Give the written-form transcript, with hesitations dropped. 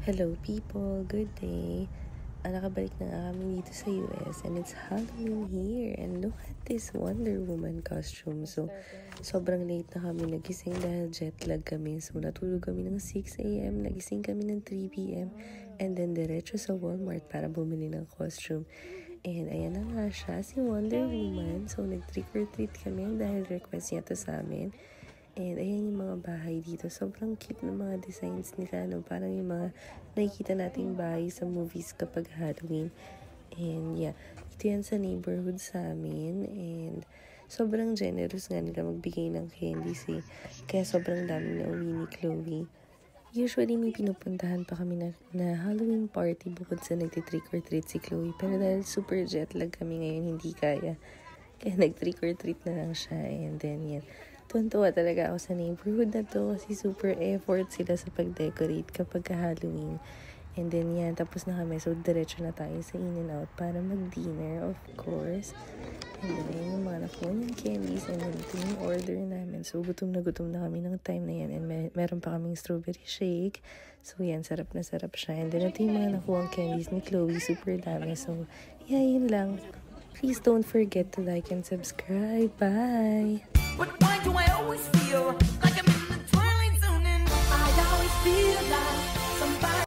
Hello people, good day. Nakabalik na nga kami dito sa US and it's Halloween here. And look at this Wonder Woman costume. So, sobrang late na kami nagising dahil jet lag kami. So, natulog kami ng 6 a.m., nagising kami ng 3 p.m. And then, diretso sa Walmart para bumili ng costume. And ayan na nga siya, si Wonder Woman. So, nag-trick or treat kami dahil request niya to sa amin. And ayan yung mga bahay dito. Sobrang cute ng mga designs nila. No? Parang yung mga nakikita nating bahay sa movies kapag Halloween. And yeah, ito yan sa neighborhood sa amin. And sobrang generous nga nila magbigay ng candies eh. Kaya sobrang dami na uwi ni Chloe. Usually may pinupuntahan pa kami na Halloween party bukod sa nagtitrick or treat si Chloe. Pero dahil super jet lag kami ngayon, hindi kaya. Kaya nag-trick or treat na lang siya. And then yan. Tuwan-tuwa talaga ako sa neighborhood na to kasi super effort sila sa pag-decorate kapag Halloween. And then yan, tapos na kami. So, diretso na tayo sa In-N-Out para mag-dinner, of course. And then, yung mga nakuha niyang candies and then ito yung order namin. So, gutom na kami ng time na yan. And meron pa kaming strawberry shake. So, yan, sarap na sarap siya. And then, ito yung mga nakuha candies ni Chloe. Super dami. So, yeah, yun lang. Please don't forget to like and subscribe. Bye! But why do I always feel like I'm in the twilight zone and I always feel like somebody